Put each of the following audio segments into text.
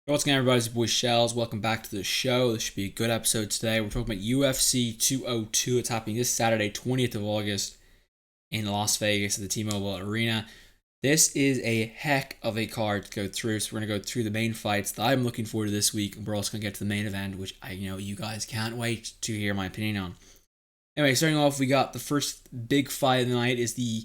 What's going on, everybody? It's your boy Shellz. Welcome back to the show. This should be a good episode today. We're talking about UFC 202. It's happening this Saturday, 20th of August in Las Vegas at the T-Mobile Arena. This is a heck of a card to go through. So we're going to go through the main fights that I'm looking forward to this week. And we're also going to get to the main event, which I know you guys can't wait to hear my opinion on. Anyway, starting off, we got the first big fight of the night is the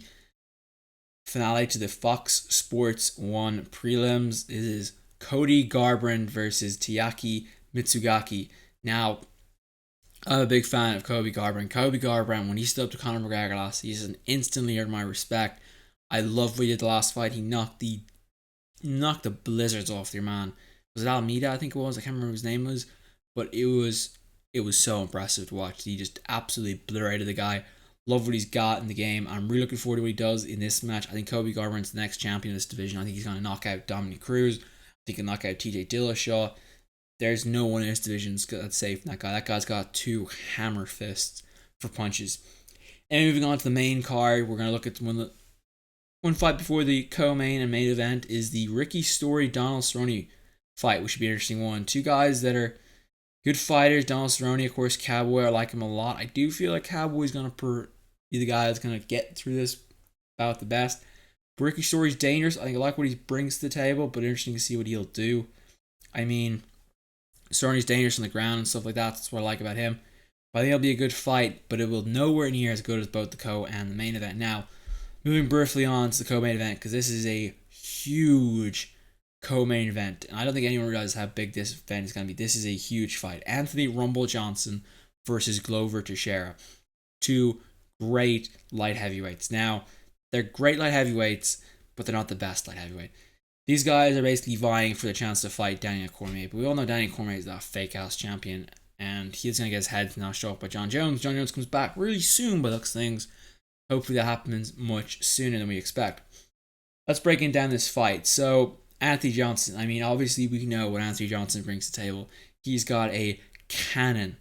finale to the Fox Sports 1 prelims. It is Cody Garbrandt versus Takeshi Mizugaki. Now, I'm a big fan of Cody Garbrandt. Cody Garbrandt, when he stood up to Conor McGregor last season, instantly earned my respect. I love what he did the last fight. He knocked the blizzards off your man. Was it Almeida? I think it was. I can't remember what his name was, but it was so impressive to watch. He just absolutely obliterated the guy. Love what he's got in the game. I'm really looking forward to what he does in this match. I think Cody Garbrandt's the next champion of this division. I think he's going to knock out Dominic Cruz. He can knock out TJ Dillashaw. There's no one in this division that's safe from that guy. That guy's got two hammer fists for punches. And moving on to the main card, we're going to look at one fight before the co-main and main event is the Ricky Story Donald Cerrone fight, which should be an interesting one. Two guys that are good fighters. Donald Cerrone, of course, Cowboy. I like him a lot. I do feel like Cowboy's going to be the guy that's going to get through this about the best. Ricky Story's dangerous. I think I like what he brings to the table, but interesting to see what he'll do. I mean, Cerrone's dangerous on the ground and stuff like that. That's what I like about him. But I think it'll be a good fight, but it will nowhere near as good as both the co and the main event. Now, moving briefly on to the co-main event, because this is a huge co-main event, and I don't think anyone realizes how big this event is going to be. This is a huge fight. Anthony Rumble Johnson versus Glover Teixeira. Two great light heavyweights. Now, they're great light heavyweights, but they're not the best light heavyweight. These guys are basically vying for the chance to fight Daniel Cormier, but we all know Daniel Cormier is that fake-ass champion, and he's going to get his head knocked off by John Jones. John Jones comes back really soon by looks things. Hopefully that happens much sooner than we expect. Let's break down this fight. So, Anthony Johnson. I mean, obviously we know what Anthony Johnson brings to the table. He's got a cannon.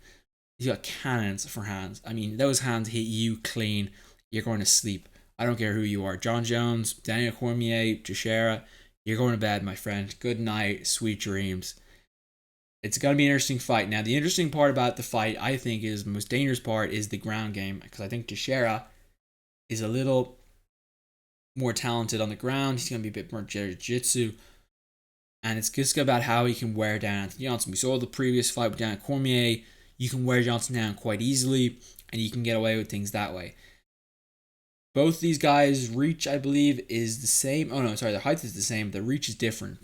He's got cannons for hands. I mean, those hands hit you clean. You're going to sleep. I don't care who you are. John Jones, Daniel Cormier, Teixeira, you're going to bed, my friend. Good night, sweet dreams. It's going to be an interesting fight. Now, the interesting part about the fight, I think, is the most dangerous part is the ground game, because I think Teixeira is a little more talented on the ground. He's going to be a bit more jiu-jitsu, and it's just about how he can wear down Anthony Johnson. We saw the previous fight with Daniel Cormier. You can wear Johnson down quite easily, and you can get away with things that way. Both these guys' reach, I believe, is the same. Oh, no, sorry. Their height is the same. The reach is different.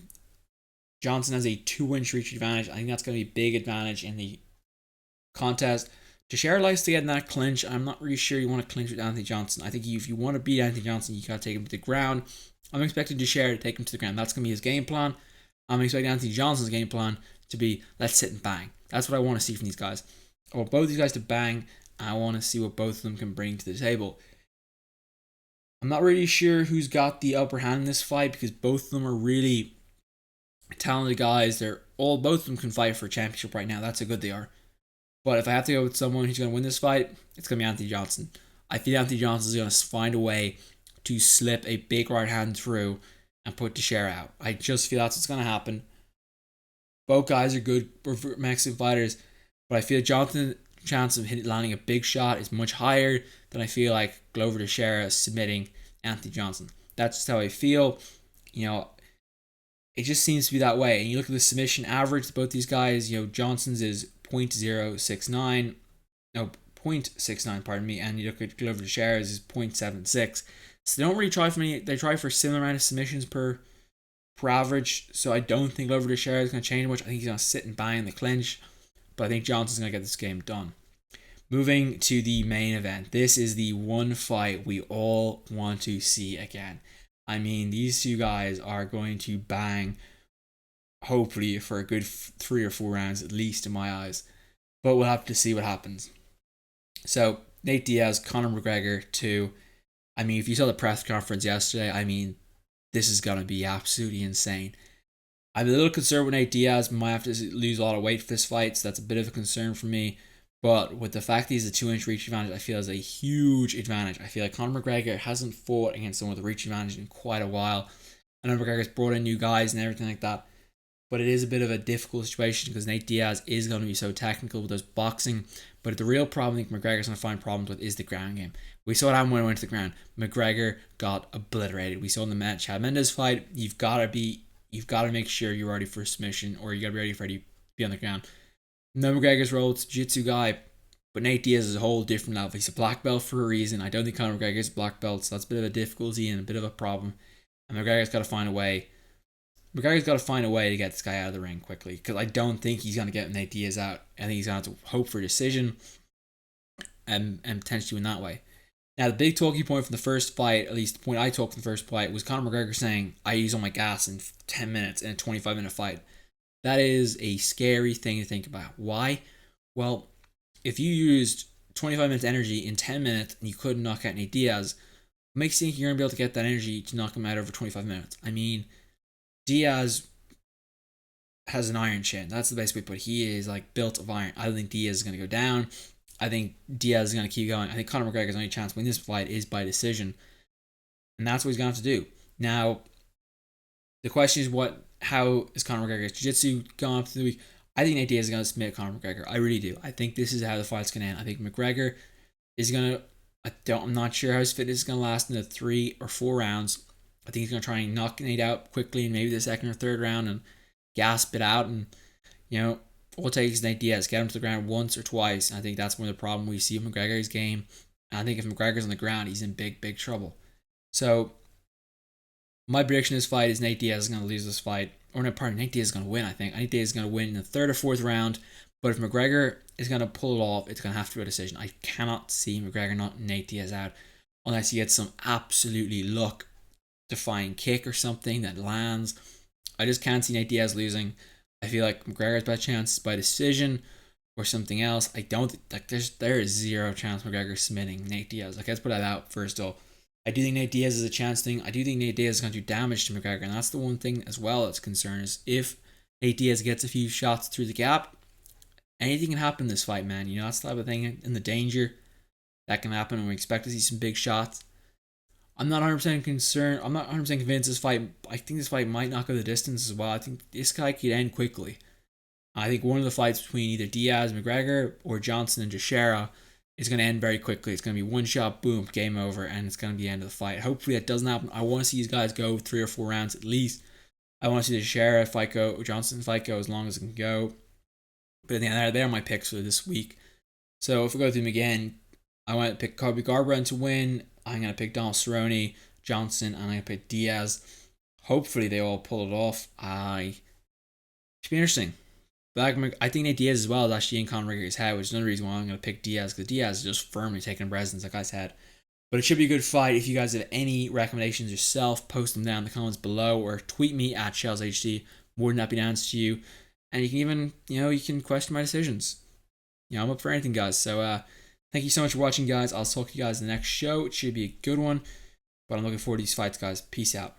Johnson has a 2-inch reach advantage. I think that's going to be a big advantage in the contest. Teixeira likes to get in that clinch. I'm not really sure you want to clinch with Anthony Johnson. I think if you want to beat Anthony Johnson, you got to take him to the ground. I'm expecting Teixeira to take him to the ground. That's going to be his game plan. I'm expecting Anthony Johnson's game plan to be, let's sit and bang. That's what I want to see from these guys. I want both these guys to bang. I want to see what both of them can bring to the table. I'm not really sure who's got the upper hand in this fight because both of them are really talented guys. Both of them can fight for a championship right now. That's how good they are. But if I have to go with someone who's going to win this fight, it's going to be Anthony Johnson. I feel Anthony Johnson is going to find a way to slip a big right hand through and put Teixeira out. I just feel that's what's going to happen. Both guys are good Mexican fighters, but I feel Johnson's chance of landing a big shot is much higher than I feel like Glover Teixeira submitting Anthony Johnson. That's just how I feel. You know, it just seems to be that way. And you look at the submission average of both these guys, Johnson's is 0.069, no, 0.69, pardon me, and you look at Glover Teixeira's is 0.76. So they don't really try for many, they try for a similar amount of submissions per average, so I don't think Glover Teixeira is going to change much. I think he's going to sit and bang in the clinch, but I think Johnson's going to get this game done. Moving to the main event. This is the one fight we all want to see again. I mean, these two guys are going to bang, hopefully, for a good 3 or 4 rounds, at least in my eyes. But we'll have to see what happens. So, Nate Diaz, Conor McGregor 2. I mean, if you saw the press conference yesterday, I mean, this is going to be absolutely insane. I'm a little concerned with Nate Diaz. Might have to lose a lot of weight for this fight, so that's a bit of a concern for me. But with the fact that he's a 2-inch reach advantage, I feel is a huge advantage. I feel like Conor McGregor hasn't fought against someone with a reach advantage in quite a while. I know McGregor's brought in new guys and everything like that. but it is a bit of a difficult situation because Nate Diaz is going to be so technical with those boxing. But the real problem I think McGregor's going to find problems with is the ground game. We saw what happened when he went to the ground. McGregor got obliterated. We saw in the Chad Mendes fight, you've got to make sure you're ready for submission, or you got to be ready for to be on the ground. No, McGregor's role, it's a jiu-jitsu guy, but Nate Diaz is a whole different level. He's a black belt for a reason. I don't think Conor McGregor's a black belt, so that's a bit of a difficulty and a bit of a problem. And McGregor's got to find a way. McGregor's got to find a way to get this guy out of the ring quickly, because I don't think he's going to get Nate Diaz out. I think he's going to have to hope for a decision and potentially win that way. Now, the big talking point from the first fight, at least the point I talked from the first fight, was Conor McGregor saying, I use all my gas in 10 minutes in a 25-minute fight. That is a scary thing to think about. Why? Well, if you used 25 minutes energy in 10 minutes and you couldn't knock out Nate Diaz, what makes you think you're going to be able to get that energy to knock him out over 25 minutes? I mean, Diaz has an iron chin. That's the best way to put it. He is like built of iron. I don't think Diaz is going to go down. I think Diaz is going to keep going. I think Conor McGregor's only chance to win this fight is by decision. And that's what he's going to have to do. Now, the question is how is Conor McGregor's jiu-jitsu going up through the week? I think Nate Diaz is going to submit Conor McGregor. I really do. I think this is how the fight's going to end. I think McGregor is going to, I'm not sure how his fitness is going to last in the 3 or 4 rounds. I think he's going to try and knock Nate out quickly in maybe the 2nd or 3rd round and gasp it out. And, all it takes is Nate Diaz, get him to the ground once or twice. And I think that's one of the problems we see with McGregor's game. And I think if McGregor's on the ground, he's in big, big trouble. So, my prediction in this fight is Nate Diaz is going to lose this fight. Or no, pardon, Nate Diaz is going to win, I think. Nate Diaz is going to win in the 3rd or 4th round. But if McGregor is going to pull it off, it's going to have to be a decision. I cannot see McGregor not Nate Diaz out unless he gets some absolutely luck-defying kick or something that lands. I just can't see Nate Diaz losing. I feel like McGregor's best chance by decision or something else. I don't like there is zero chance McGregor submitting Nate Diaz. Like, let's put that out first of all. I do think Nate Diaz is a chance thing. I do think Nate Diaz is going to do damage to McGregor, and that's the one thing as well that's concerned is if Nate Diaz gets a few shots through the gap, anything can happen in this fight, man. That's the type of thing in the danger that can happen, and we expect to see some big shots. I'm not 100% concerned. I'm not 100% convinced this fight. I think this fight might not go the distance as well. I think this guy could end quickly. I think one of the fights between either Diaz, McGregor, or Johnson and Teixeira is going to end very quickly. It's going to be one shot, boom, game over, and it's going to be the end of the fight. Hopefully that doesn't happen. I want to see these guys go 3 or 4 rounds at least. I want to see the Teixeira fight go, or Johnson fight go as long as it can go. But at the end, they're my picks for this week. So if we go through them again, I want to pick Garbrandt to win. I'm going to pick Donald Cerrone, Johnson, and I'm going to pick Diaz. Hopefully they all pull it off. It should be interesting. But I think Nate Diaz as well is actually in Conor McGregor's head, which is another reason why I'm going to pick Diaz, because Diaz is just firmly taking precedence like I said. But it should be a good fight. If you guys have any recommendations yourself, post them down in the comments below or tweet me at ShellzHD. More than happy to answer you. And you can even, you can question my decisions. I'm up for anything, guys. So, thank you so much for watching, guys. I'll talk to you guys in the next show. It should be a good one. But I'm looking forward to these fights, guys. Peace out.